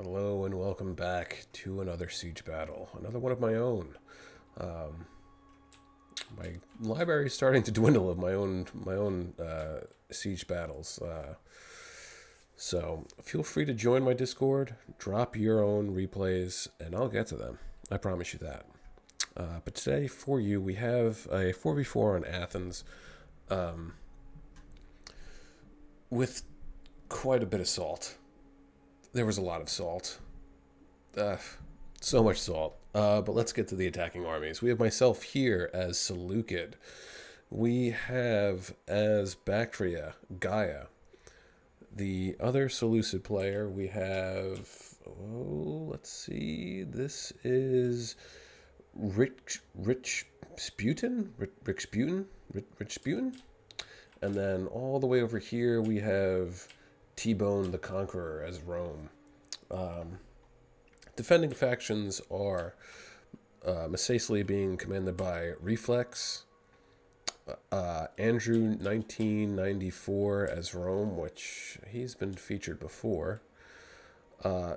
Hello and welcome back to another siege battle, another one of my own. Um, my library is starting to dwindle of my own siege battles. So feel free to join my Discord, drop your own replays, and I'll get to them. I promise you that. But today for you, we have a 4v4 on Athens um, with quite a bit of salt. There was a lot of salt. Uh, so much salt. But let's get to the attacking armies. We have myself here as Seleucid. We have as Bactria, Gaia. The other Seleucid player we have. Oh, let's see. This is Rich Sputin? Rick Sputin? Rich Sputin? And then all the way over here we have T-Bone the Conqueror as Rome. Defending factions are Macesli being commanded by Reflex, Andrew 1994 as Rome, which he's been featured before,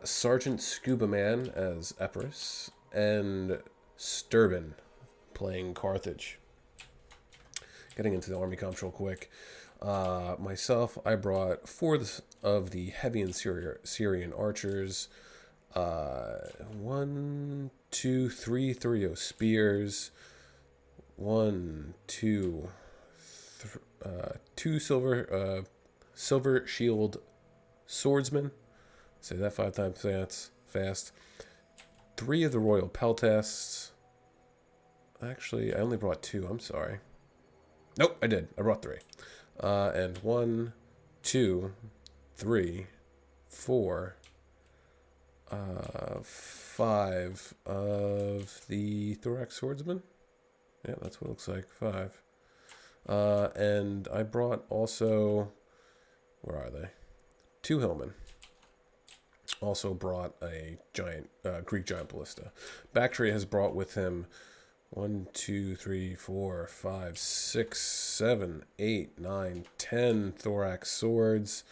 Sergeant Scuba Man as Epirus, and Sturban playing Carthage. Getting into the army comps real quick. Myself, I brought four of the heavy and Syrian archers. 1, 2, 3 Thurio spears. 1, 2, two silver shield swordsmen. Say that 5 times fast. 3 of the royal peltasts. Actually, I only brought 2. I'm sorry. Nope, I did. I brought 3. And 1, 2, 3, 4, 5 of the thorax swordsmen. Yeah, that's what it looks like. 5. And I brought also, where are they? 2 hillmen. Also brought a giant Greek giant ballista. Bactria has brought with him 1, 2, 3, 4, 5, 6, 7, 8, 9, 10 thorax swords.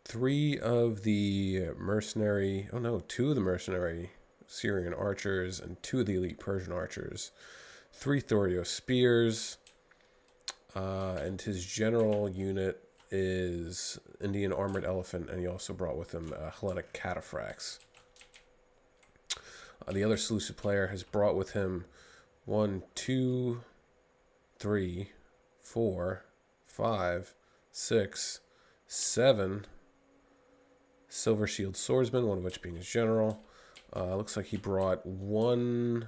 3 of the mercenary, 2 of the mercenary Syrian archers and 2 of the elite Persian archers. 3 Thorio spears. And his general unit is Indian armored elephant, and he also brought with him Hellenic cataphracts. The other Seleucid player has brought with him 1, 2, 3, 4, 5, 6, 7 silver shield swordsmen, one of which being his general. Looks like he brought 1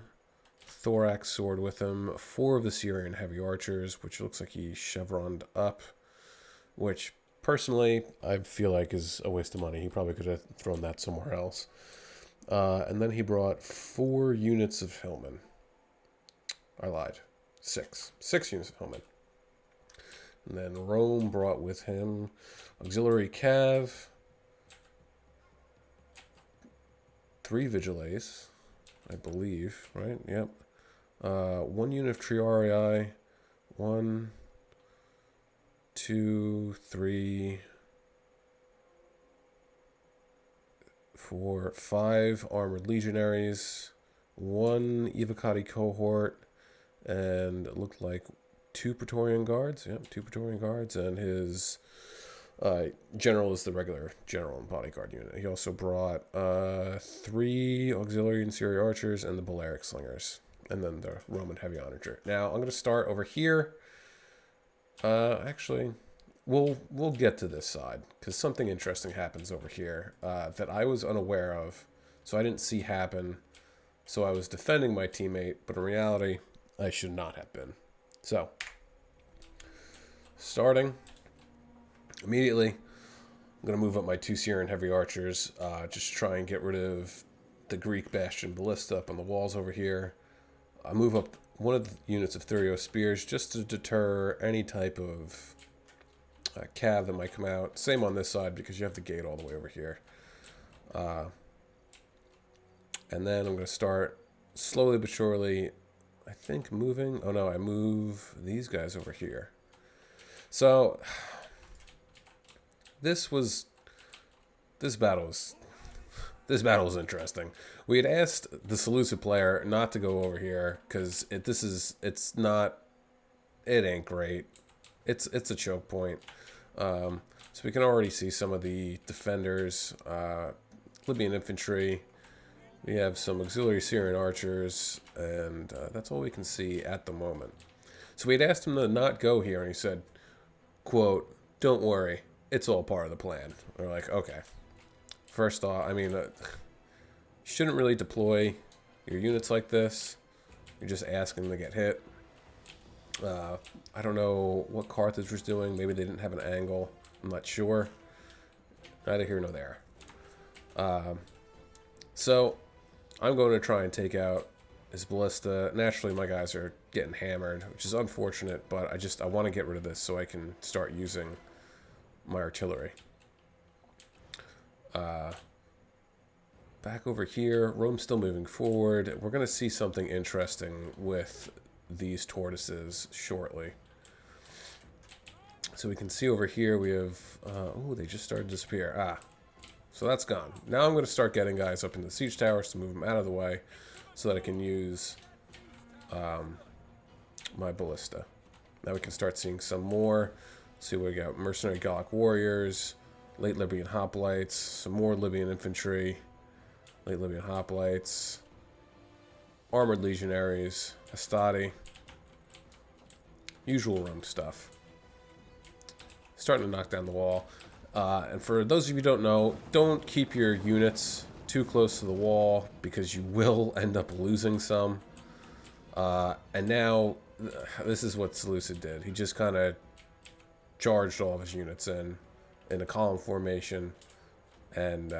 thorax sword with him, 4 of the Syrian heavy archers, which looks like he chevroned up, which personally I feel like is a waste of money. He probably could have thrown that somewhere else. And then he brought 4 units of hillmen. I lied. 6. 6 units of hillmen. And then Rome brought with him auxiliary cav, 3 vigiles, I believe, right? Yep. 1 unit of Triarii, 1, 2, 3, 4, 5 armored legionaries, 1 Evocati cohort, and it looked like 2 Praetorian guards. Yep, 2 Praetorian guards, and his general is the regular general and bodyguard unit. He also brought 3 auxiliary and Syrian archers and the Balearic slingers, and then the Roman heavy onager. Now I'm going to start over here. Actually, we'll get to this side because something interesting happens over here that I was unaware of, so I didn't see happen. So I was defending my teammate, but in reality, I should not have been. So, starting immediately, I'm going to move up my 2 Syrian heavy archers, just try and get rid of the Greek bastion ballista up on the walls over here. I move up 1 of the units of Thurio spears just to deter any type of cav that might come out. Same on this side because you have the gate all the way over here. And then I'm going to start slowly but surely, I think moving. Oh no, I move these guys over here. So this was this battle was this battle was interesting. We had asked the Seleucid player not to go over here because it's not, it ain't great. It's a choke point. So we can already see some of the defenders, Libyan infantry. We have some auxiliary Syrian archers, and that's all we can see at the moment. So we had asked him to not go here, and he said, quote, "Don't worry, it's all part of the plan." We're like, okay. First off, I mean, you shouldn't really deploy your units like this. You're just asking to get hit. I don't know what Carthage was doing. Maybe they didn't have an angle. I'm not sure. Neither here nor there. So I'm going to try and take out his ballista. Naturally, my guys are getting hammered, which is unfortunate, but I want to get rid of this so I can start using my artillery. Back over here, Rome's still moving forward. We're going to see something interesting with these tortoises shortly. So we can see over here we have, oh, they just started to disappear. So that's gone. Now I'm going to start getting guys up into the siege towers to move them out of the way so that I can use my ballista. Now we can start seeing some more. See what we got. Mercenary Gallic warriors, late Libyan hoplites, some more Libyan infantry, late Libyan hoplites, armored legionaries, hastati, usual Rome stuff. Starting to knock down the wall. And for those of you who don't know, don't keep your units too close to the wall because you will end up losing some. And now, this is what Seleucid did. He just kind of charged all of his units in a column formation, and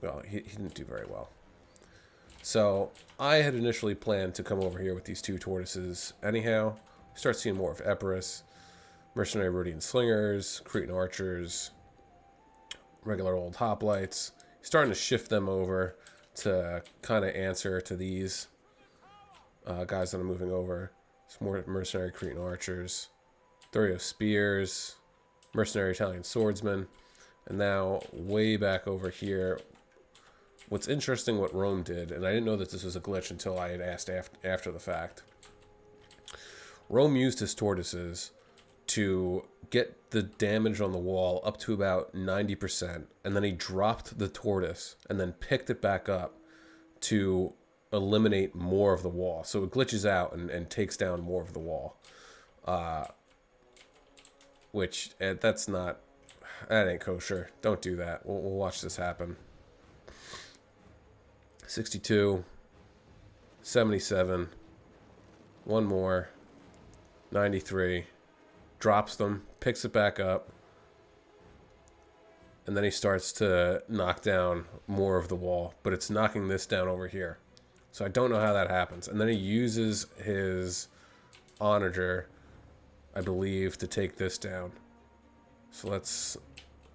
well, he didn't do very well. So I had initially planned to come over here with these two tortoises anyhow. Start seeing more of Epirus, mercenary Rhodian slingers, Cretan archers, regular old hoplites. Starting to shift them over to kind of answer to these guys that I'm moving over. Some more mercenary Cretan archers, Thurio spears, mercenary Italian swordsmen, and now way back over here. What's interesting what Rome did, and I didn't know that this was a glitch until I had asked after the fact. Rome used his tortoises to get the damage on the wall up to about 90%, and then he dropped the tortoise and then picked it back up to eliminate more of the wall. So it glitches out and takes down more of the wall. Which, that ain't kosher. Don't do that. We'll watch this happen. 62, 77, one more, 93, drops them, picks it back up, and then he starts to knock down more of the wall, but it's knocking this down over here. So I don't know how that happens. And then he uses his onager, I believe, to take this down. So let's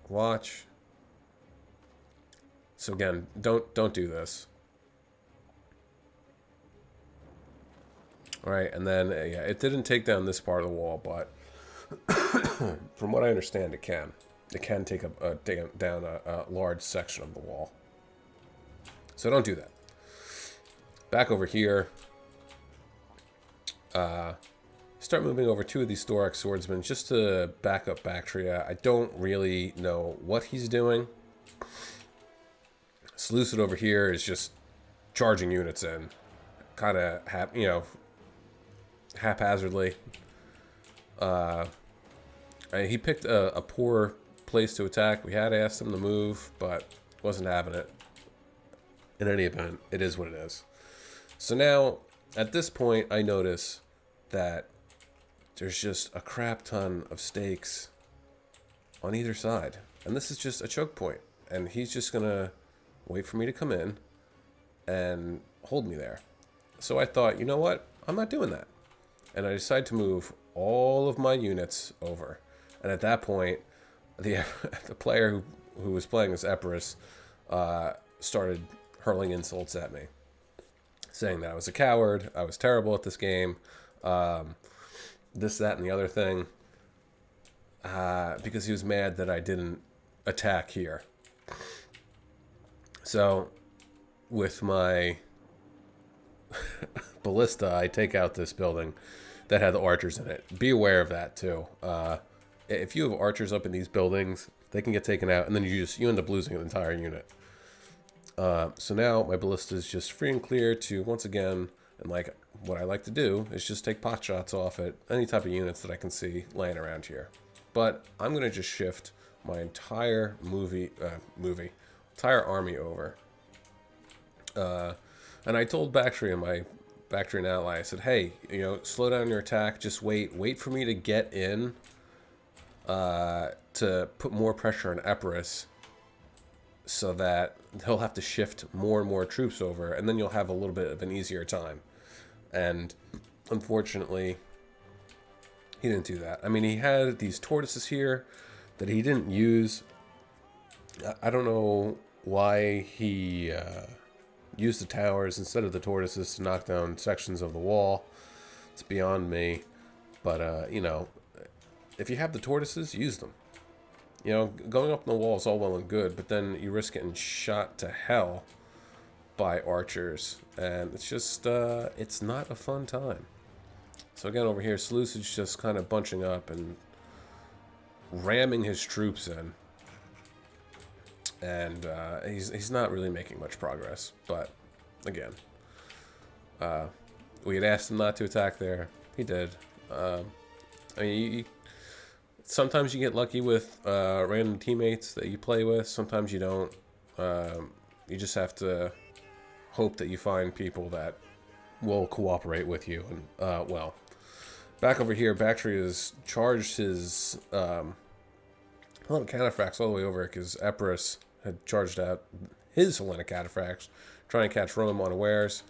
watch. So again, don't do this. All right, and then, yeah, it didn't take down this part of the wall, but from what I understand, it can. It can take down a large section of the wall. So don't do that. Back over here, start moving over two of these Thorax swordsmen just to back up Bactria. I don't really know what he's doing. Seleucid over here is just charging units in, kind of haphazardly. He picked a poor place to attack. We had asked him to move, but wasn't having it. In any event, it is what it is. So now, at this point, I notice that there's just a crap ton of stakes on either side. And this is just a choke point. And he's just going to wait for me to come in and hold me there. So I thought, you know what? I'm not doing that. And I decided to move all of my units over. And at that point, the player who was playing as Epirus started hurling insults at me, saying that I was a coward, I was terrible at this game, this, that, and the other thing, because he was mad that I didn't attack here. So with my ballista, I take out this building that had the archers in it. Be aware of that too. If you have archers up in these buildings, they can get taken out, and then you end up losing an entire unit. So now my ballista is just free and clear to, once again, and like what I like to do is just take pot shots off at any type of units that I can see laying around here. But I'm going to just shift my entire entire army over. And I told Bactria, my Bactrian ally, I said, hey, slow down your attack, just wait for me to get in to put more pressure on Epirus, so that he'll have to shift more and more troops over, and then you'll have a little bit of an easier time. And unfortunately, he didn't do that. I mean, he had these tortoises here that he didn't use. I don't know why he used the towers instead of the tortoises to knock down sections of the wall. It's beyond me. But, if you have the tortoises, use them. Going up on the wall is all well and good, but then you risk getting shot to hell by archers. And it's just, it's not a fun time. So again, over here, Seleucid's just kind of bunching up and ramming his troops in. And he's not really making much progress. But, again, we had asked him not to attack there. He did. I mean, sometimes you get lucky with random teammates that you play with. Sometimes you don't. You just have to hope that you find people that will cooperate with you. And well, back over here, Bactria has charged his Hellenic Cataphracts all the way over because Epirus had charged out his Hellenic Cataphracts, trying to catch Rome unawares.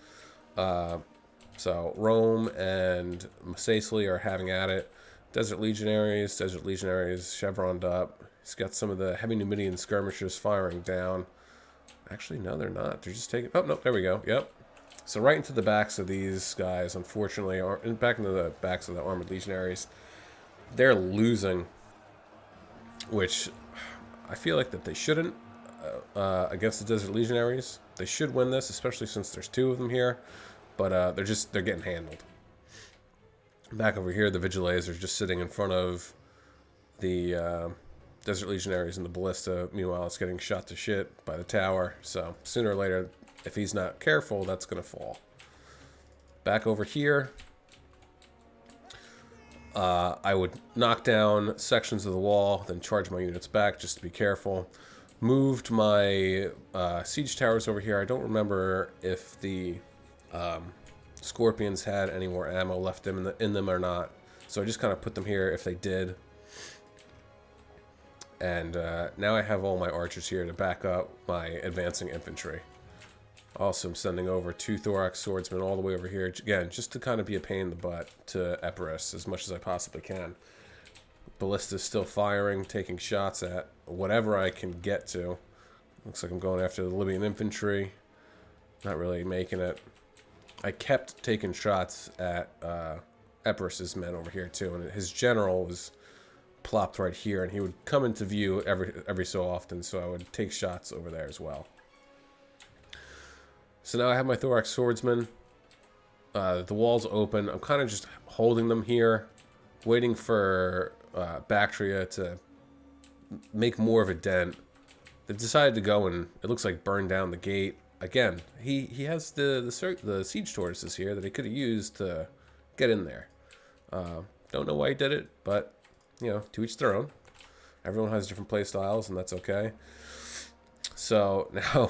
So Rome and Macesli are having at it. Desert Legionaries chevroned up. He's got some of the heavy Numidian skirmishers firing down. Actually, no, they're not. They're just taking... Oh, no, there we go. Yep. So right into the backs of these guys, unfortunately, or back into the backs of the armored legionaries. They're losing, which I feel like that they shouldn't against the Desert Legionaries. They should win this, especially since there's two of them here. But they're getting handled. Back over here, the Vigiles are just sitting in front of the Desert Legionaries and the Ballista. Meanwhile, it's getting shot to shit by the tower. So sooner or later, if he's not careful, that's going to fall. Back over here, I would knock down sections of the wall, then charge my units back just to be careful. Moved my siege towers over here. I don't remember if the Scorpions had any more ammo left in them or not. So I just kind of put them here if they did. And now I have all my archers here to back up my advancing infantry. Also, I'm sending over 2 Thorax swordsmen all the way over here. Again, just to kind of be a pain in the butt to Epirus as much as I possibly can. Ballista's still firing, taking shots at whatever I can get to. Looks like I'm going after the Libyan infantry. Not really making it. I kept taking shots at Epirus's men over here too, and his general was plopped right here, and he would come into view every so often, so I would take shots over there as well. So now I have my Thorax swordsmen. The wall's open. I'm kind of just holding them here, waiting for Bactria to make more of a dent. They decided to go and, it looks like, burn down the gate. Again, he has the siege tortoises here that he could have used to get in there. Don't know why he did it, but, to each their own. Everyone has different play styles, and that's okay. So now,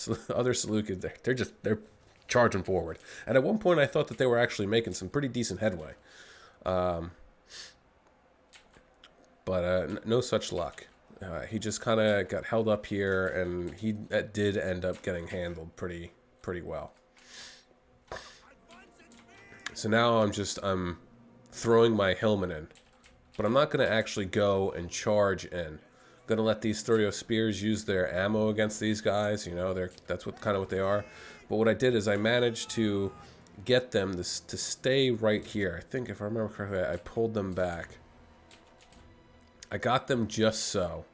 the other Seleucids, they're charging forward. And at one point, I thought that they were actually making some pretty decent headway. But no such luck. He just kind of got held up here, and he did end up getting handled pretty well. So now I'm throwing my hillmen in, but I'm not going to actually go and charge in. I'm going to let these Thurio spears use their ammo against these guys. That's what they are. But what I did is I managed to get them to stay right here. I think if I remember correctly, I pulled them back. I got them just so.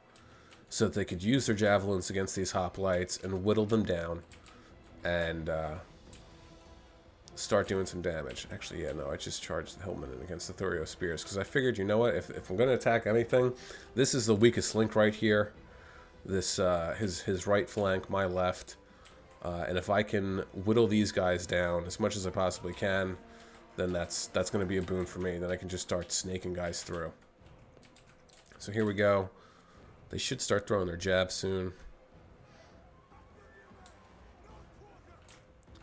so that they could use their javelins against these hoplites and whittle them down and start doing some damage. Actually, yeah, no, I just charged the Hillman against the Thurio Spears because I figured, you know what, if I'm going to attack anything, this is the weakest link right here. This his right flank, my left, and if I can whittle these guys down as much as I possibly can, then that's going to be a boon for me. Then I can just start snaking guys through. So here we go. They should start throwing their jabs soon.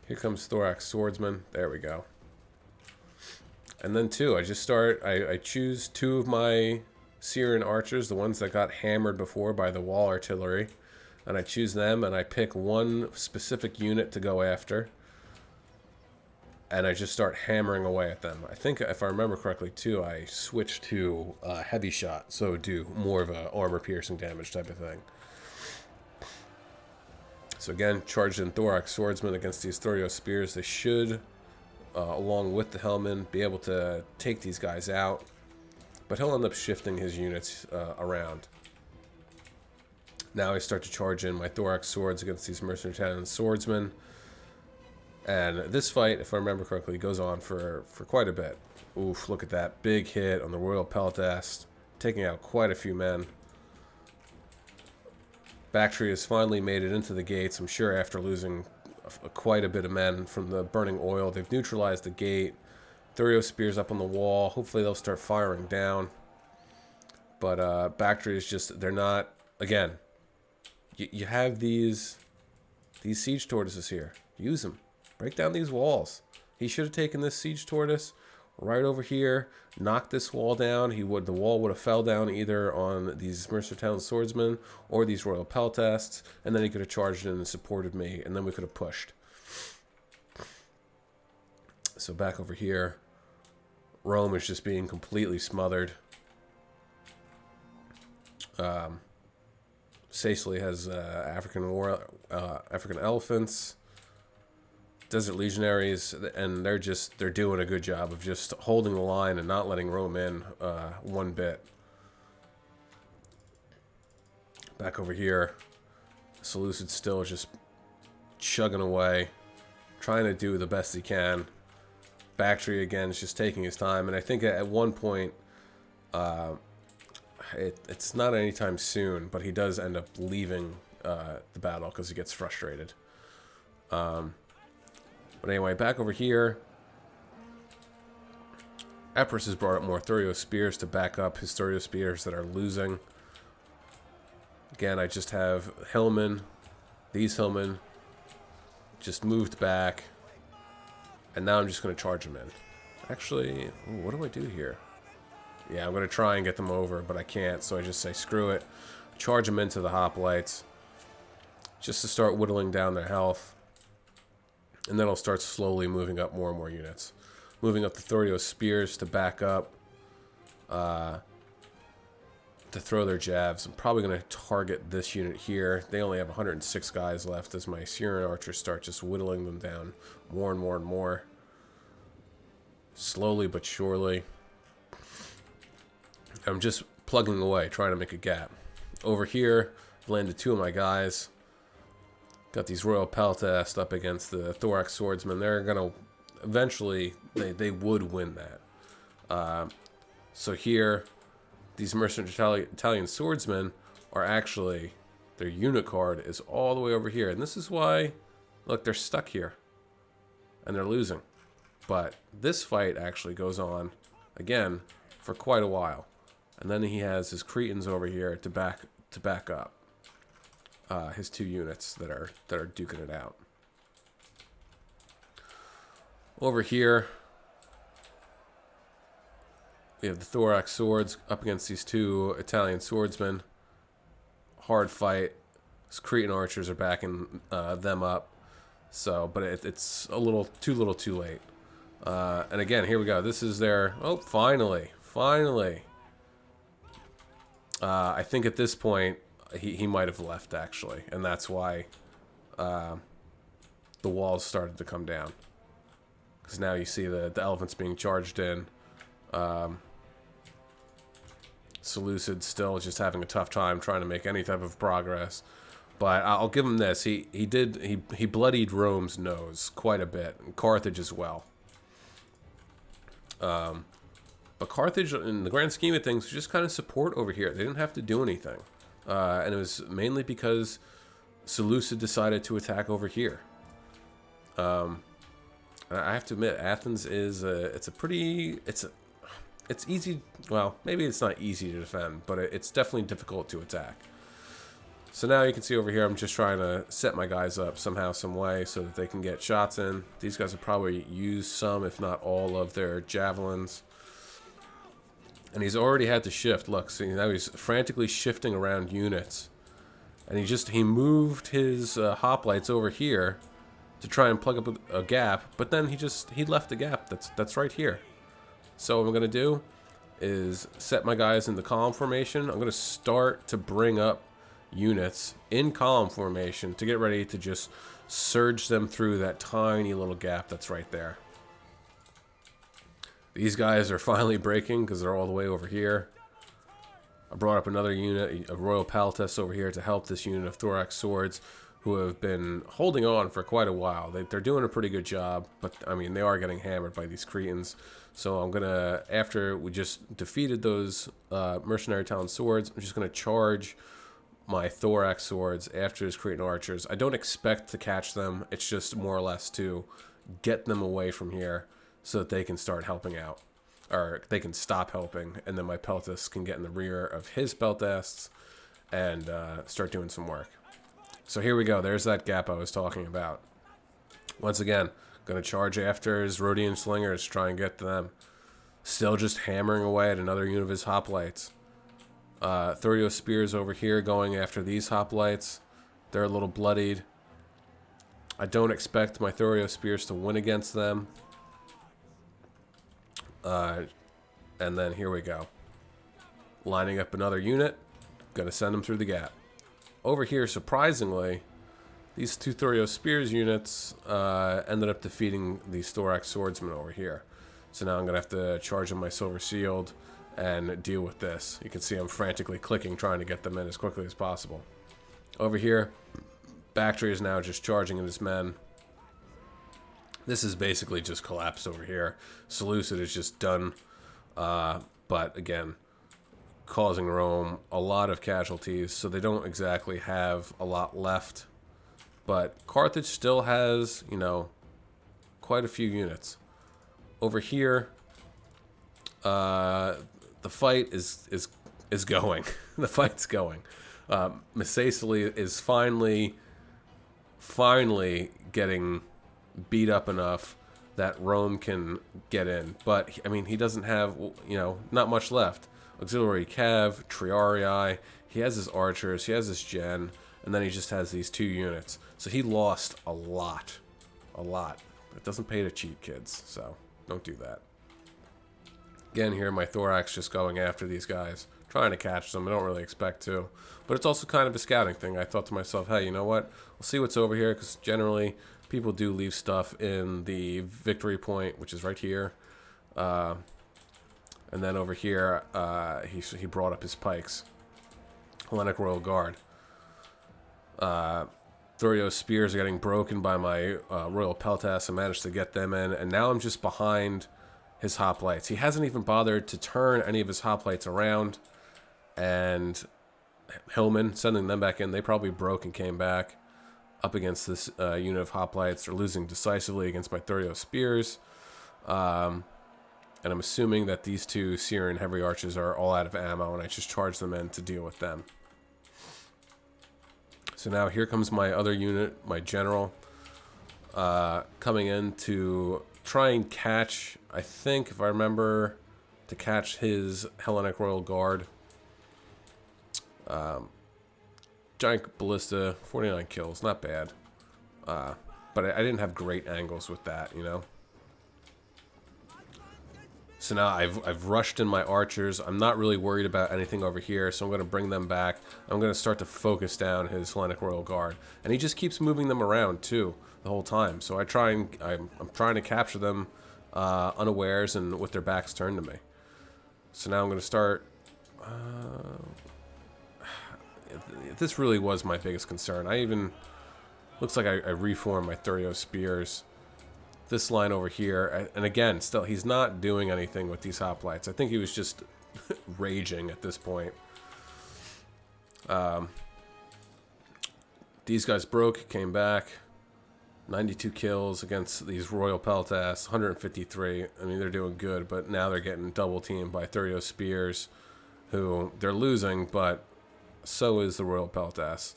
Here comes Thorax Swordsman. There we go. And then I just start, I choose 2 of my Syrian archers, the ones that got hammered before by the wall artillery. And I choose them and I pick one specific unit to go after. And I just start hammering away at them. I think, if I remember correctly, too, I switch to heavy shot, so do more of a armor-piercing damage type of thing. So again, charged in Thorax Swordsman against these Thurio Spears. They should, along with the Hellman, be able to take these guys out. But he'll end up shifting his units around. Now I start to charge in my Thorax Swords against these Mercenary Italian Swordsmen. And this fight, if I remember correctly, goes on for quite a bit. Oof, look at that. Big hit on the Royal Peltast, taking out quite a few men. Bactria has finally made it into the gates, I'm sure after losing quite a bit of men from the burning oil. They've neutralized the gate. Thurio Spears up on the wall. Hopefully they'll start firing down. But Bactria is just, they're not, again, you have these siege tortoises here. Use them. Break down these walls. He should have taken this siege tortoise right over here, knocked this wall down. The wall would have fell down either on these Mercer Town swordsmen or these Royal Peltasts, and then he could have charged in and supported me, and then we could have pushed. So back over here, Rome is just being completely smothered. Sicily has African elephants, Desert Legionaries, and they're doing a good job of just holding the line and not letting Rome in one bit. Back over here, Seleucid still just chugging away, trying to do the best he can. Bactria again is just taking his time, and I think at one point, it's not anytime soon, but he does end up leaving the battle because he gets frustrated. But anyway, back over here, Epirus has brought up more Thurio Spears to back up his Thurio Spears that are losing. Again, I just have Hillmen. These Hillmen just moved back. And now I'm just going to charge them in. Actually, what do I do here? Yeah, I'm going to try and get them over, but I can't. So I just say, screw it. Charge them into the hoplites. Just to start whittling down their health. And then I'll start slowly moving up more and more units. Moving up the Thurio Spears to back up. To throw their jabs. I'm probably going to target this unit here. They only have 106 guys left as my Syrian archers start just whittling them down more and more and more. Slowly but surely. I'm just plugging away, trying to make a gap. Over here, I've landed 2 of my guys. Got these Royal Peltast up against the Thorax Swordsmen. They're going to, eventually, they would win that. So here, these mercenary Italian swordsmen are actually, their unit card is all the way over here. And this is why, look, they're stuck here. And they're losing. But this fight actually goes on, again, for quite a while. And then he has his Cretans over here to back up. His 2 units that are duking it out. Over here, we have the Thorax Swords up against these 2 Italian swordsmen. Hard fight. His Cretan archers are backing them up. So, but it's a little too late. And again, here we go. This is their... Oh, finally. I think at this point, he might have left, actually. And that's why the walls started to come down. Because now you see the elephants being charged in. Seleucid still just having a tough time trying to make any type of progress. But I'll give him this. He bloodied Rome's nose quite a bit, and Carthage as well. But Carthage, in the grand scheme of things, was just kind of support over here. They didn't have to do anything. And it was mainly because Seleucid decided to attack over here. I have to admit, Athens is it's easy. Well, maybe it's not easy to defend, but it's definitely difficult to attack. So now you can see over here, I'm just trying to set my guys up somehow, some way, so that they can get shots in. These guys will probably use some, if not all, of their javelins. And he's already had to shift. Look, see, now he's frantically shifting around units. And he moved his hoplites over here to try and plug up a gap, but then he left the gap that's right here. So what I'm gonna do is set my guys in the column formation. I'm gonna start to bring up units in column formation to get ready to just surge them through that tiny little gap that's right there. These guys are finally breaking because they're all the way over here. I brought up another unit, a Royal Palatus over here to help this unit of Thorax Swords, who have been holding on for quite a while. They're doing a pretty good job, but I mean, they are getting hammered by these Cretans. So I'm gonna, after we just defeated those mercenary town swords, I'm just gonna charge my Thorax Swords after his Cretan archers. I don't expect to catch them. It's just more or less to get them away from here so that they can start helping out, or they can stop helping, and then my Peltas can get in the rear of his Peltasts and start doing some work. So here we go. There's that gap I was talking about. Once again, going to charge after his Rhodian slingers, try and get to them. Still just hammering away at another unit of his hoplites. Thurio spears over here going after these hoplites. They're a little bloodied. I don't expect my Thurio spears to win against them. And then here we go. Lining up another unit. Going to send them through the gap. Over here, surprisingly, these two Thurio Spears units ended up defeating these Thorax Swordsmen over here. So now I'm going to have to charge on my Silver Shield and deal with this. You can see I'm frantically clicking, trying to get them in as quickly as possible. Over here, Bactria is now just charging in his men. This is basically just collapsed over here. Seleucid is just done. But again, causing Rome a lot of casualties, so they don't exactly have a lot left. But Carthage still has, you know, quite a few units. Over here, the fight is going. The fight's going. Messaceles is finally getting beat up enough that Rome can get in. But, I mean, he doesn't have, you know, not much left. Auxiliary Cav, Triarii, he has his archers, he has his gen, and then he just has these two units. So he lost a lot. A lot. It doesn't pay to cheat, kids, so don't do that. Again, here my Thorax just going after these guys, trying to catch them. I don't really expect to. But it's also kind of a scouting thing. I thought to myself, hey, you know what? We'll see what's over here, because generally people do leave stuff in the victory point, which is right here. And then over here, he brought up his pikes. Hellenic Royal Guard. Thurio's spears are getting broken by my Royal Peltas. I managed to get them in. And now I'm just behind his hoplites. He hasn't even bothered to turn any of his hoplites around. And Hillman, sending them back in. They probably broke and came back up against this unit of hoplites. They're losing decisively against my Thurio spears. And I'm assuming that these two Syrian heavy archers are all out of ammo, and I just charge them in to deal with them. So now here comes my other unit, my general, coming in to try and catch, I think, if I remember, to catch his Hellenic Royal Guard. Giant Ballista, 49 kills, not bad. But I didn't have great angles with that, you know. So now I've rushed in my archers. I'm not really worried about anything over here, so I'm going to bring them back. I'm going to start to focus down his Hellenic Royal Guard. And he just keeps moving them around, too, the whole time. So I'm trying to capture them unawares and with their backs turned to me. So now I'm going to start This really was my biggest concern. I even... Looks like I reformed my Thurio Spears. This line over here, and again, still, he's not doing anything with these hoplites. I think he was just raging at this point. These guys broke, came back. 92 kills against these Royal Peltas, 153. I mean, they're doing good, but now they're getting double teamed by Thurio Spears, who they're losing, but so is the Royal Peltas.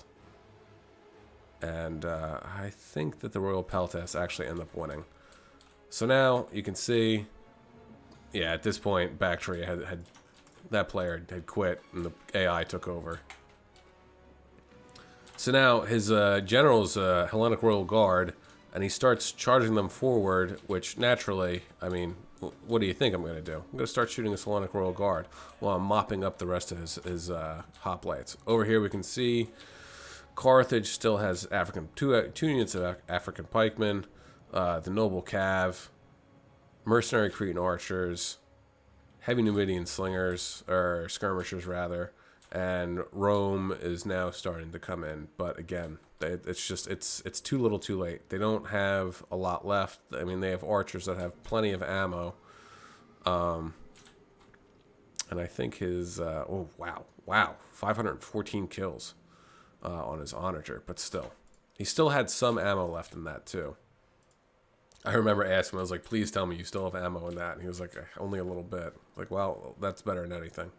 And I think that the Royal Peltas actually end up winning. So now you can see, yeah, at this point, Bactria had that player had quit and the AI took over. So now his general's Hellenic Royal Guard, and he starts charging them forward, which naturally, I mean, what do you think I'm going to do? I'm going to start shooting his Hellenic Royal Guard while I'm mopping up the rest of his hoplites. Over here we can see Carthage still has two units of African pikemen, the Noble Cav, mercenary Cretan archers, heavy Numidian slingers, or skirmishers rather, and Rome is now starting to come in. But again, it's too little too late. They don't have a lot left. I mean, they have archers that have plenty of ammo. And I think his, oh wow, 514 kills on his onager, but still. He still had some ammo left in that too. I remember asking him, I was like, please tell me you still have ammo in that. And he was like, only a little bit. Like, well, that's better than anything.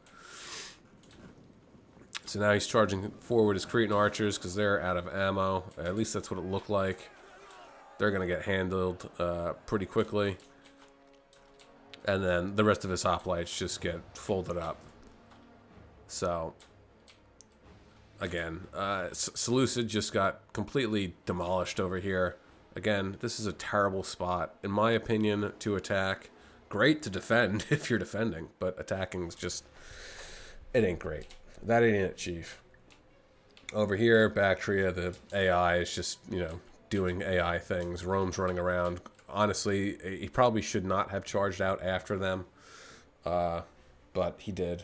So now he's charging forward his Cretan archers because they're out of ammo. At least that's what it looked like. They're going to get handled pretty quickly. And then the rest of his hoplites just get folded up. So, again, Seleucid just got completely demolished over here. Again, this is a terrible spot, in my opinion, to attack. Great to defend if you're defending, but attacking's just, it ain't great. That ain't it, Chief. Over here, Bactria, the AI is just, doing AI things. Rome's running around. Honestly, he probably should not have charged out after them, but he did.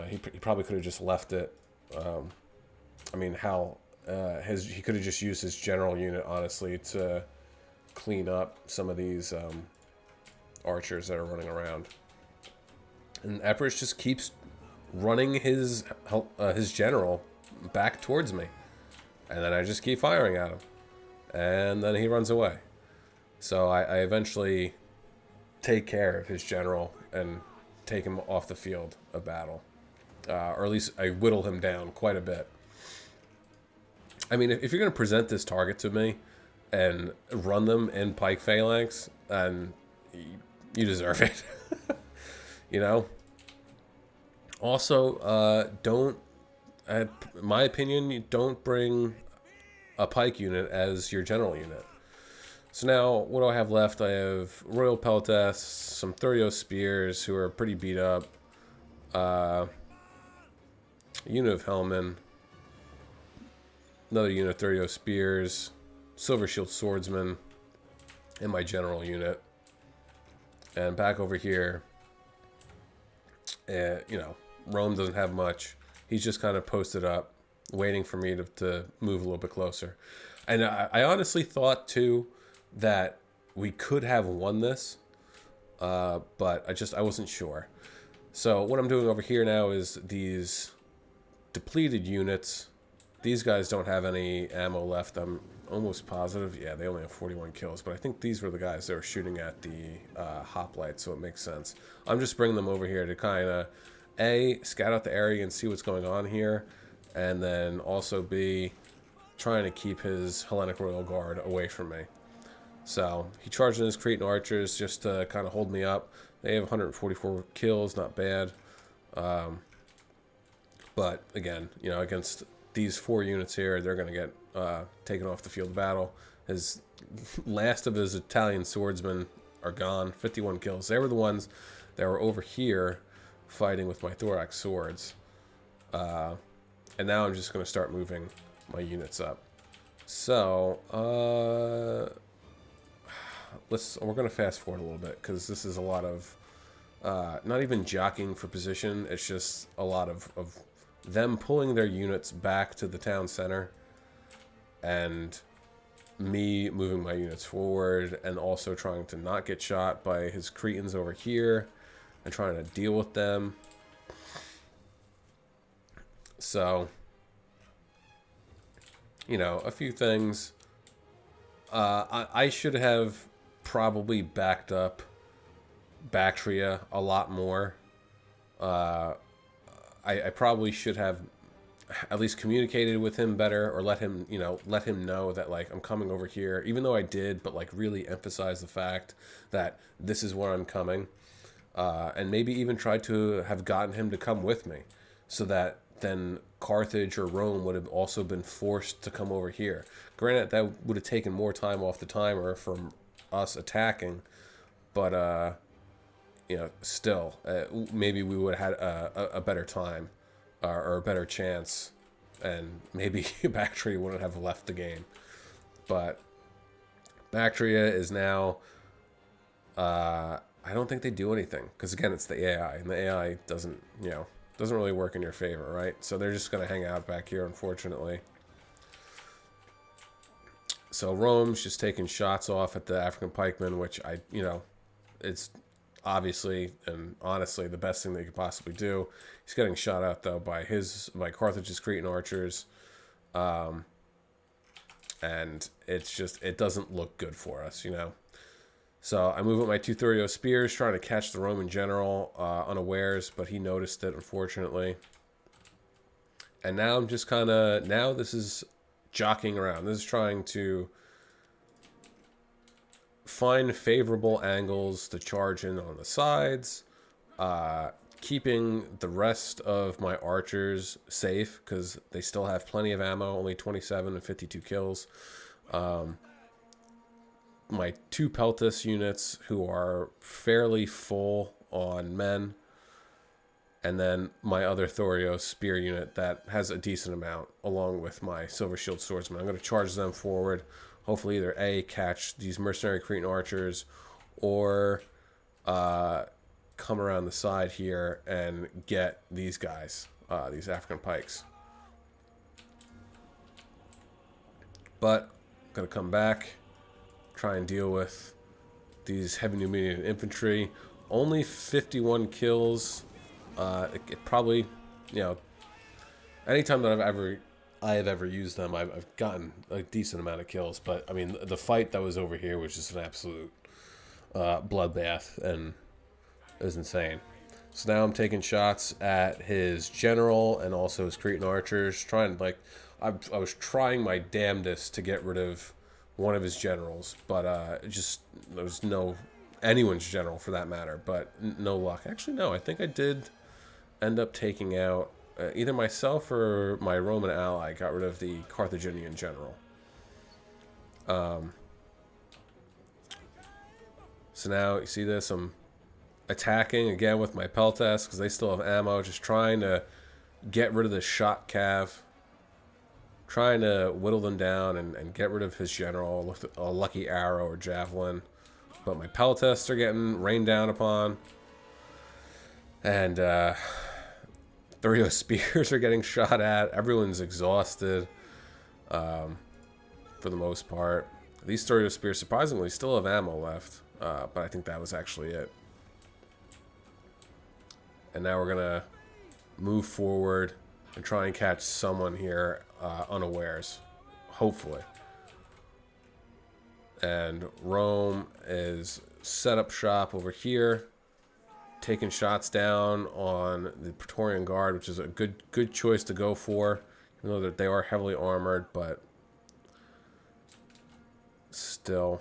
He probably could have just left it. I mean, he could have just used his general unit, honestly, to clean up some of these archers that are running around. And Epirus just keeps running his general back towards me. And then I just keep firing at him. And then he runs away. So I eventually take care of his general and take him off the field of battle. Or at least I whittle him down quite a bit. I mean, if you're going to present this target to me and run them in pike phalanx, then you deserve it. Also, in my opinion, you don't bring a pike unit as your general unit. So now, what do I have left? I have Royal Peltas, some Thurio Spears who are pretty beat up, a unit of Hellmen, another unit of Thurio Spears, Silver Shield Swordsman, and my general unit. And back over here, Rome doesn't have much. He's just kind of posted up, waiting for me to move a little bit closer. And I honestly thought, too, that we could have won this, but I wasn't sure. So what I'm doing over here now is these depleted units. These guys don't have any ammo left. I'm almost positive. Yeah, they only have 41 kills, but I think these were the guys that were shooting at the hoplite, so it makes sense. I'm just bringing them over here to kind of, A, scout out the area and see what's going on here, and then also B, trying to keep his Hellenic Royal Guard away from me. So he charged in his Cretan archers just to kind of hold me up. They have 144 kills, not bad. But again, against these 4 units here, they're going to get taken off the field of battle. His last of his Italian swordsmen are gone, 51 kills. They were the ones that were over here fighting with my thorax swords. And now I'm just going to start moving my units up. So, we're going to fast forward a little bit because this is a lot of not even jockeying for position. It's just a lot of them pulling their units back to the town center, and me moving my units forward, and also trying to not get shot by his Cretans over here and trying to deal with them. So, you know, a few things. I should have probably backed up Bactria a lot more. I probably should have at least communicated with him better, or let him know that, like, I'm coming over here, even though I did, but like really emphasize the fact that this is where I'm coming, and maybe even try to have gotten him to come with me, so that then Carthage or Rome would have also been forced to come over here. Granted, that would have taken more time off the timer from us attacking, but still, maybe we would have had a better time, or a better chance, and maybe Bactria wouldn't have left the game. But Bactria is now, I don't think they do anything, because again, it's the AI, and the AI doesn't really work in your favor, right? So they're just going to hang out back here, unfortunately. So Rome's just taking shots off at the African pikemen, which it's obviously and honestly the best thing they could possibly do. He's getting shot out though by Carthage's Cretan archers, and it doesn't look good for us, So I move up my 2 Thurio spears, trying to catch the Roman general unawares, but he noticed it, unfortunately. And now I'm just this is jockeying around. This is trying to find favorable angles to charge in on the sides, keeping the rest of my archers safe, because they still have plenty of ammo, only 27 and 52 kills. My 2 Peltas units, who are fairly full on men, and then my other Thorio spear unit that has a decent amount, along with my Silver Shield swordsman. I'm going to charge them forward, hopefully either A, catch these mercenary Cretan archers, or come around the side here and get these guys, these African pikes. But I'm going to come back, try and deal with these heavy new medium infantry. Only 51 kills. It probably, anytime that I have ever used them, I've gotten a decent amount of kills. But I mean, the fight that was over here was just an absolute bloodbath, and it was insane. So now I'm taking shots at his general and also his Cretan archers, I was trying my damnedest to get rid of one of his generals, but there was no anyone's general for that matter, but no luck. Actually, no, I think I did end up taking out either myself or my Roman ally. Got rid of the Carthaginian general. So now you see this, I'm attacking again with my Peltas because they still have ammo, just trying to get rid of the shot cav, trying to whittle them down and get rid of his general with a lucky arrow or javelin. But my Peltas are getting rained down upon, and Thurio spears are getting shot at. Everyone's exhausted, for the most part. These Thurio spears surprisingly still have ammo left, but I think that was actually it. And now we're gonna move forward and try and catch someone here unawares, hopefully. And Rome is set up shop over here, taking shots down on the Praetorian Guard, which is a good choice to go for, even though that they are heavily armored, but still.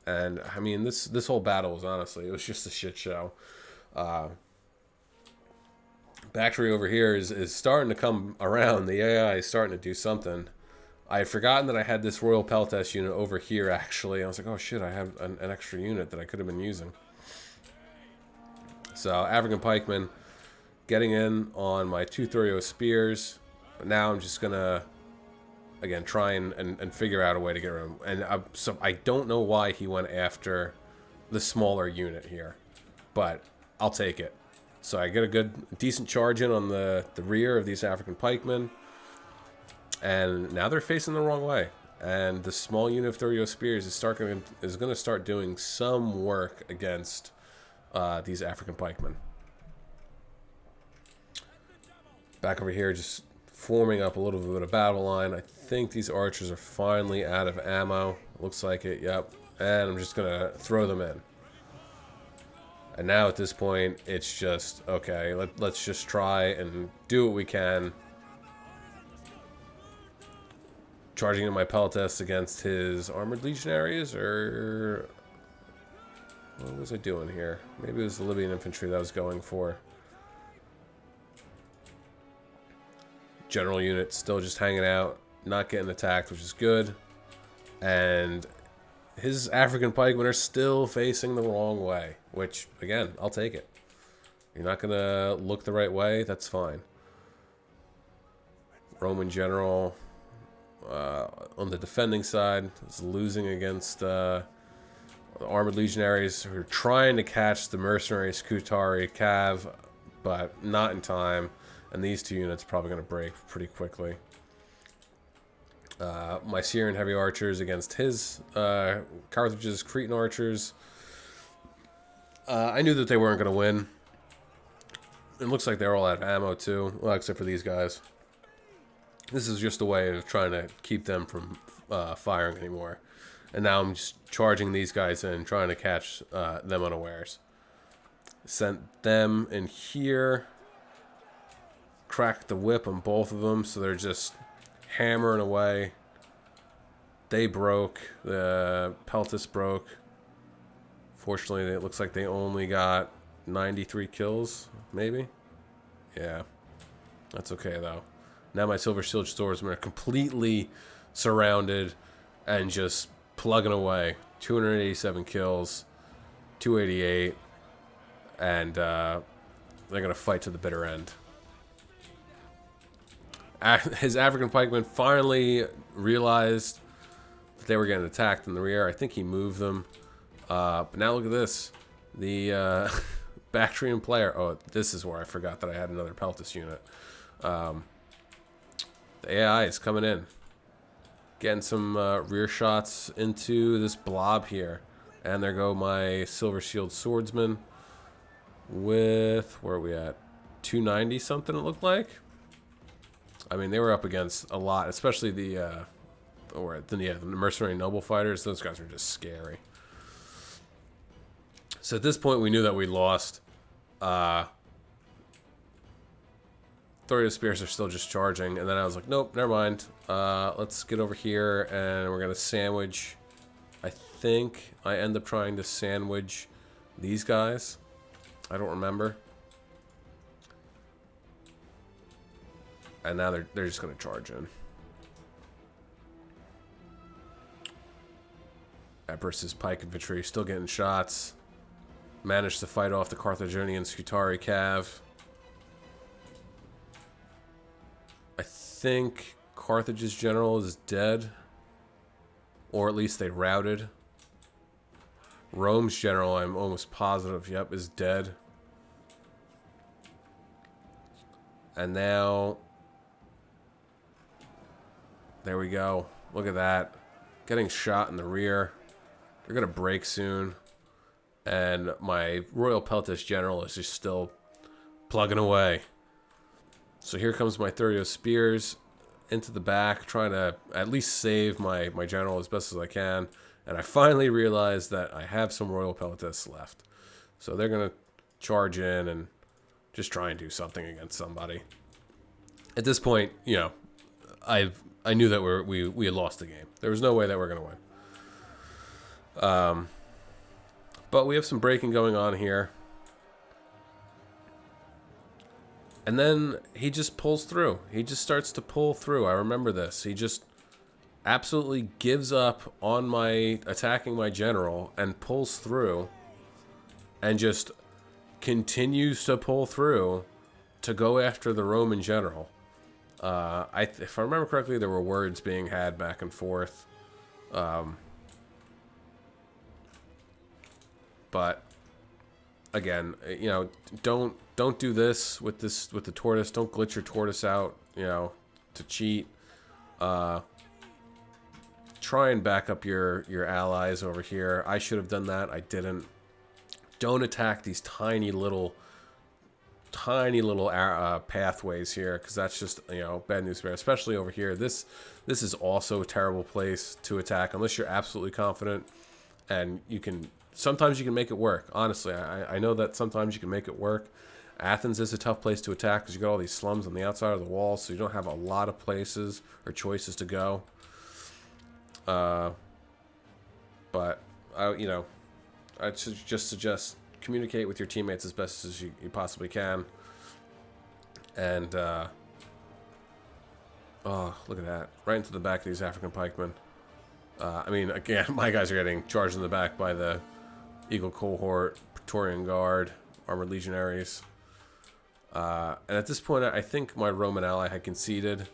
And I mean, this whole battle was honestly, it was just a shit show. Bactria over here is starting to come around. The AI is starting to do something. I had forgotten that I had this Royal Peltas unit over here, actually. I was like, oh shit, I have an extra unit that I could have been using. So, African pikemen getting in on my 2 Thurio spears. But now I'm just going to, again, try and figure out a way to get rid of him. And so I don't know why he went after the smaller unit here. But I'll take it. So I get a decent charge in on the rear of these African pikemen. And now they're facing the wrong way. And the small unit of 30 spears is going to start doing some work against these African pikemen. Back over here, just forming up a little bit of battle line. I think these archers are finally out of ammo. Looks like it, yep. And I'm just going to throw them in. And now at this point, it's just, okay, let's just try and do what we can. Charging in my Peltas against his armored legionaries, or what was I doing here? Maybe it was the Libyan infantry that I was going for. General unit still just hanging out, not getting attacked, which is good. And his African pikemen are still facing the wrong way, which, again, I'll take it. You're not going to look the right way, that's fine. Roman general on the defending side is losing against armored legionaries who are trying to catch the mercenary Scutari Cav, but not in time. And these two units are probably going to break pretty quickly. My Syrian heavy archers against his Carthage's Cretan archers. I knew that they weren't going to win. It looks like they're all out of ammo too, well, except for these guys. This is just a way of trying to keep them from firing anymore. And now I'm just charging these guys in, trying to catch them unawares. Sent them in here. Cracked the whip on both of them, so they're just hammering away. They broke. The Peltas broke. Fortunately, it looks like they only got 93 kills, maybe? Yeah. That's okay, though. Now my Silver Shield Swordsmen are completely surrounded and just plugging away. 287 kills, 288, and they're going to fight to the bitter end. His African pikemen finally realized that they were getting attacked in the rear. I think he moved them. But now look at this. The Bactrian player. Oh, this is where I forgot that I had another Peltas unit. The AI is coming in. Getting some rear shots into this blob here. And there go my Silver Shield Swordsman with, where are we at? 290 something it looked like. I mean, they were up against a lot, especially the mercenary noble fighters. Those guys are just scary. So at this point, we knew that we lost. Thorio Spears are still just charging, and then I was like, nope, never mind. Let's get over here, and we're going to sandwich. I think I end up trying to sandwich these guys. I don't remember. And now they're just going to charge in. Epirus's pike infantry still getting shots. Managed to fight off the Carthaginian Scutari Cav. I think Carthage's general is dead. Or at least they routed. Rome's general, I'm almost positive, yep, is dead. And now... there we go. Look at that. Getting shot in the rear. They're going to break soon. And my Royal Peltas General is just still plugging away. So here comes my Thorio Spears into the back, trying to at least save my General as best as I can. And I finally realized that I have some Royal Peltas left. So they're going to charge in and just try and do something against somebody. At this point, you know, I knew that we had lost the game. There was no way that we're going to win. But we have some breaking going on here. And then he just pulls through. He just starts to pull through. I remember this. He just absolutely gives up on my attacking my general and pulls through and just continues to pull through to go after the Roman general. If I remember correctly, there were words being had back and forth. But again, don't do this with the tortoise. Don't glitch your tortoise out, to cheat. Try and back up your allies over here. I should have done that. I didn't. Don't attack these tiny little pathways here, because that's just bad news bear, especially over here. This is also a terrible place to attack unless you're absolutely confident, and sometimes you can make it work. Honestly, I know that sometimes you can make it work. Athens is a tough place to attack because you got all these slums on the outside of the wall, so you don't have a lot of places or choices to go. But I just suggest communicate with your teammates as best as you possibly can. And, oh, look at that. Right into the back of these African pikemen. I mean, again, my guys are getting charged in the back by the Eagle Cohort, Praetorian Guard, Armored Legionaries. And at this point, I think my Roman ally had conceded.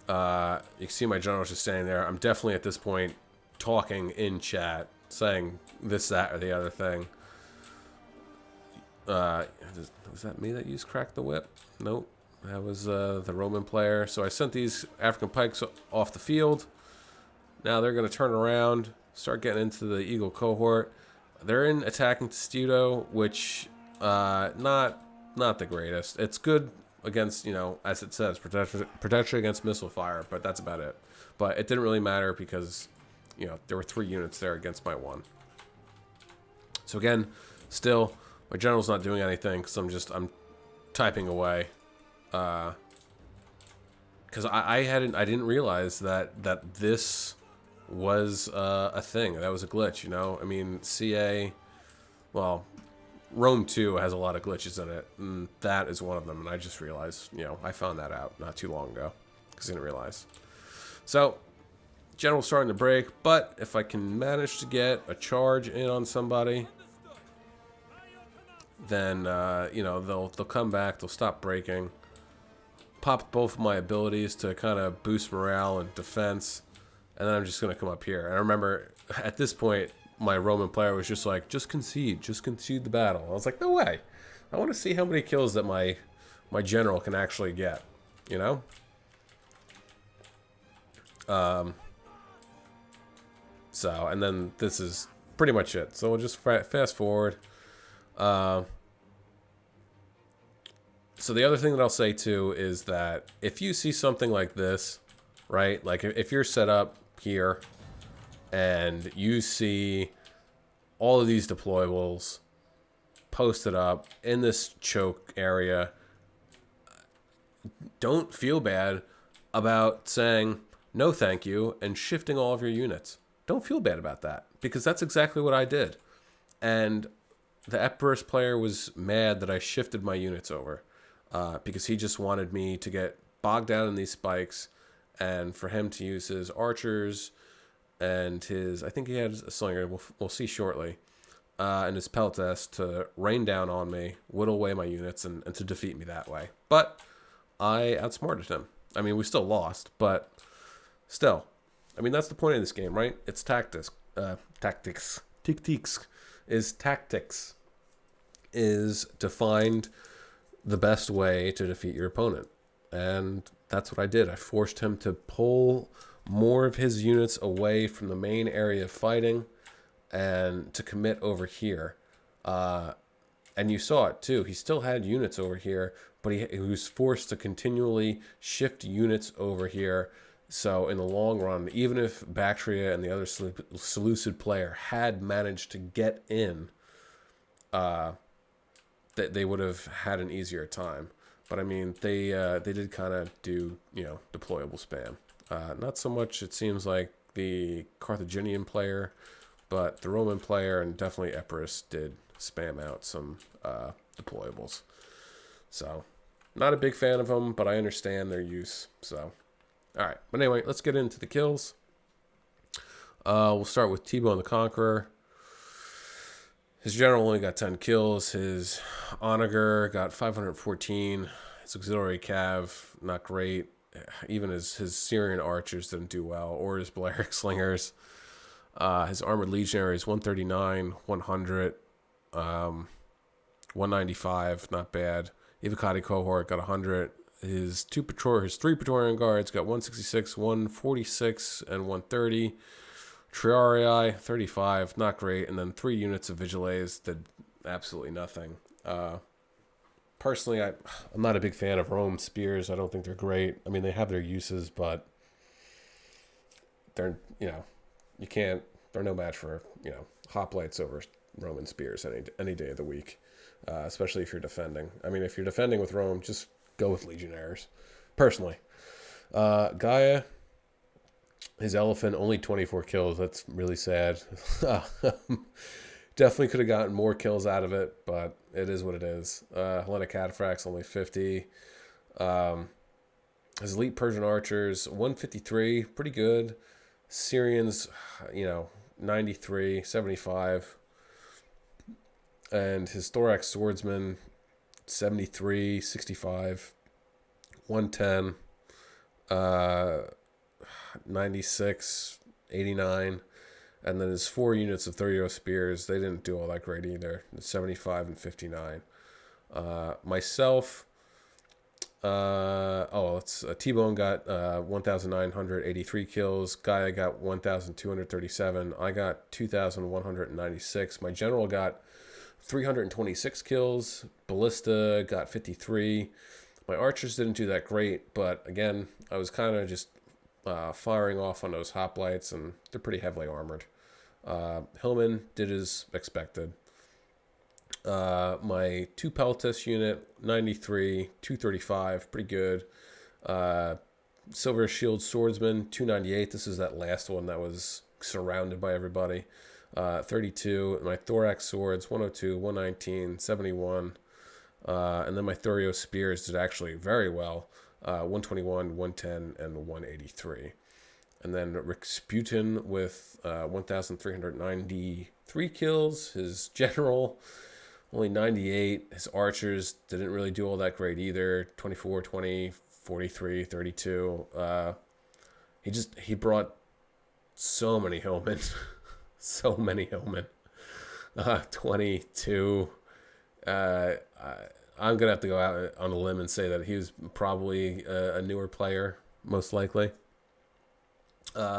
You can see my general's just standing there. I'm definitely at this point talking in chat, saying this, that, or the other thing. Was that me that used Crack the Whip? Nope. That was the Roman player. So I sent these African pikes off the field. Now they're going to turn around, start getting into the Eagle Cohort. They're in attacking Testudo, which not the greatest. It's good against, as it says, protection against missile fire, but that's about it. But it didn't really matter because, there were 3 units there against my 1. So again, still, my general's not doing anything because I'm typing away. Because I didn't realize that this was a thing. That was a glitch, I mean, CA, well, Rome 2 has a lot of glitches in it, and that is one of them. And I just realized, I found that out not too long ago because I didn't realize. So, general's starting to break, but if I can manage to get a charge in on somebody, then they'll come back, they'll stop breaking, pop both of my abilities to kind of boost morale and defense, and then I'm just going to come up here. And I remember at this point my Roman player was just like, just concede the battle. I was like, no way, I want to see how many kills that my general can actually get, so, and then this is pretty much it. So we'll just fast forward. So the other thing that I'll say too is that if you see something like this, right? Like if you're set up here and you see all of these deployables posted up in this choke area, don't feel bad about saying no thank you and shifting all of your units. Don't feel bad about that, because that's exactly what I did. And the Epirus player was mad that I shifted my units over, because he just wanted me to get bogged down in these spikes and for him to use his archers and his, I think he had a slinger, we'll see shortly, and his peltas to rain down on me, whittle away my units, and to defeat me that way. But I outsmarted him. I mean, we still lost, but still. I mean, that's the point of this game, right? It's tactics. Tactics is to find the best way to defeat your opponent. And that's what I did. I forced him to pull more of his units away from the main area of fighting and to commit over here. And you saw it too. He still had units over here, but he was forced to continually shift units over here. So in the long run, even if Bactria and the other Seleucid player had managed to get in, that they would have had an easier time. But I mean, they did kind of do, deployable spam. Not so much, it seems like, the Carthaginian player, but the Roman player and definitely Epirus did spam out some deployables. So, not a big fan of them, but I understand their use. So, all right. But anyway, let's get into the kills. We'll start with T-Bone the Conqueror. His general only got 10 kills. His onager got 514. His auxiliary cav, not great. Even his Syrian archers didn't do well, or his Balearic slingers. His armored legionaries, 139, 100. 195, not bad. Evocati cohort got 100. His three Praetorian guards got 166, 146, and 130. Triarii 35, not great, and then 3 units of Vigiles did absolutely nothing. Personally, I'm not a big fan of Rome spears. I don't think they're great. I mean, they have their uses, but they're they're no match for hoplites over Roman spears any day of the week, especially if you're defending. I mean, if you're defending with Rome, just go with legionaries. Personally, Gaia, his elephant, only 24 kills. That's really sad. Definitely could have gotten more kills out of it, but it is what it is. Hellenic Cataphracts, only 50. His elite Persian archers, 153, pretty good. Syrians, 93, 75. And his thorax swordsman, 73, 65, 110, 96, 89. And then his 4 units of 30 spears, they didn't do all that great either. 75 and 59. Myself, T-Bone got 1,983 kills. Gaia got 1,237. I got 2,196. My general got 326 kills. Ballista got 53. My archers didn't do that great, but again, I was kind of just firing off on those hoplites, and they're pretty heavily armored. Hillman did as expected. My 2 Peltis unit, 93, 235, pretty good. Silver Shield Swordsman, 298. This is that last one that was surrounded by everybody. 32. And my Thorax Swords, 102, 119, 71. And then my Thurio Spears did actually very well. 121, 110, and 183. And then Rasputin with 1,393 kills. His general, only 98. His archers didn't really do all that great either. 24, 20, 43, 32. He brought so many hillmen. So many hillmen. 22. I'm going to have to go out on a limb and say that he was probably a newer player, most likely.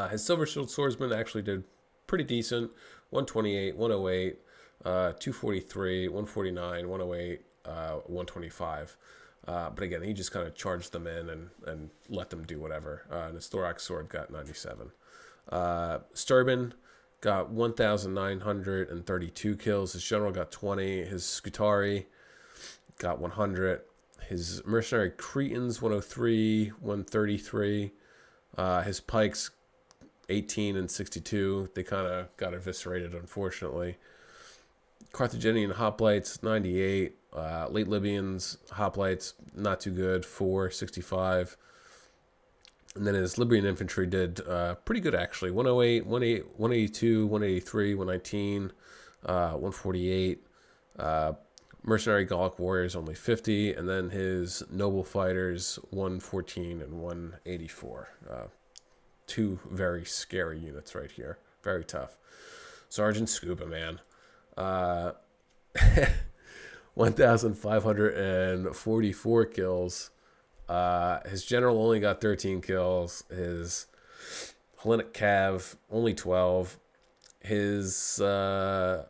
His Silver Shield Swordsman actually did pretty decent. 128, 108, 243, 149, 108, 125. But again, he just kind of charged them in and let them do whatever. And his Thorax Sword got 97. Sturban got 1,932 kills. His general got 20. His Scutari got 100. His mercenary Cretans, 103, 133. His pikes, 18 and 62. They kind of got eviscerated, unfortunately. Carthaginian hoplites, 98. Late Libyans hoplites, not too good, 4, 65. And then his Libyan infantry did pretty good, actually. 108, 182, 183, 119, 148. Mercenary Gallic warriors, only 50. And then his noble fighters, 114 and 184. 2 very scary units right here. Very tough. Sergeant Scuba, man. 1,544 kills. His general only got 13 kills. His Hellenic Cav, only 12. His 1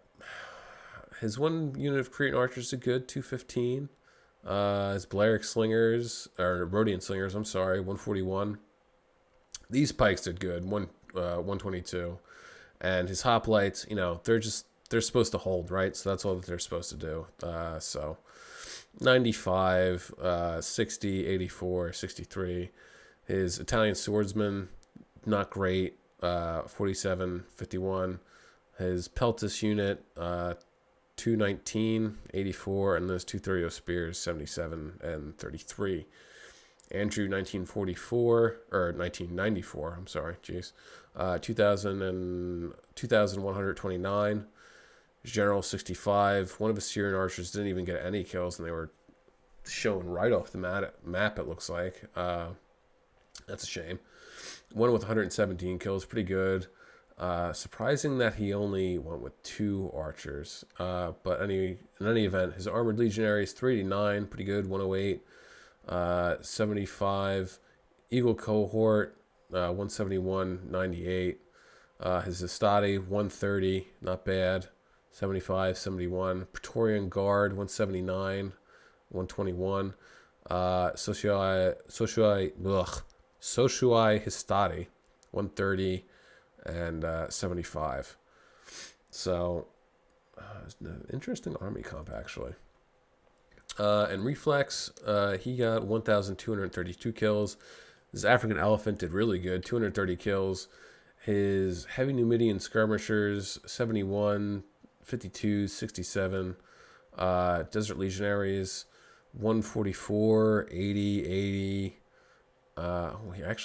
unit of Cretan archers did good, 215. His Balearic Slingers, or Rhodian Slingers, 141. These pikes did good, 122. And his hoplites, they're supposed to hold, right? So that's all that they're supposed to do. 95, 60, 84, 63. His Italian swordsman, not great, 47, 51. His Peltis unit, 219, 84, and those 2 Thurio spears, 77 and 33. Andrew, 1994, I'm sorry, 2,129. His general, 65. One of his Syrian archers didn't even get any kills, and they were shown right off the map, it looks like. That's a shame. One with 117 kills, pretty good. Surprising that he only went with 2 archers. But in any event, his armored legionary is 389, pretty good, 108. 75. Eagle cohort, 171, 98. His Estati, 130, not bad. 75, 71. Praetorian Guard, 179, 121. Sociai Histati, 130 and 75. So, interesting army comp, actually. And Reflex, he got 1,232 kills. His African Elephant did really good, 230 kills. His Heavy Numidian Skirmishers, 71, 52, 67. Desert Legionaries, 144, 80, 80.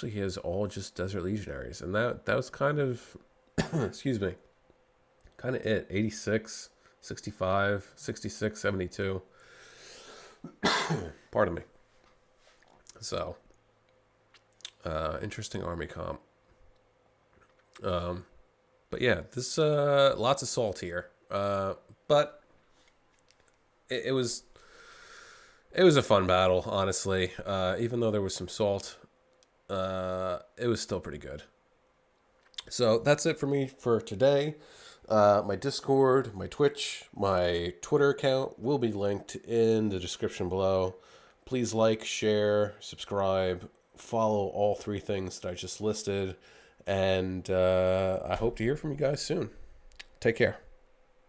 He has all just Desert Legionaries. And that was kind of, excuse me, kind of it. 86, 65, 66, 72. Pardon me. So, interesting army comp. But yeah, this lots of salt here. But it was a fun battle, honestly. Even though there was some salt, it was still pretty good. So that's it for me for today. My Discord, my Twitch, my Twitter account will be linked in the description below. Please like, share, subscribe, follow all 3 things that I just listed. And I hope to hear from you guys soon. Take care.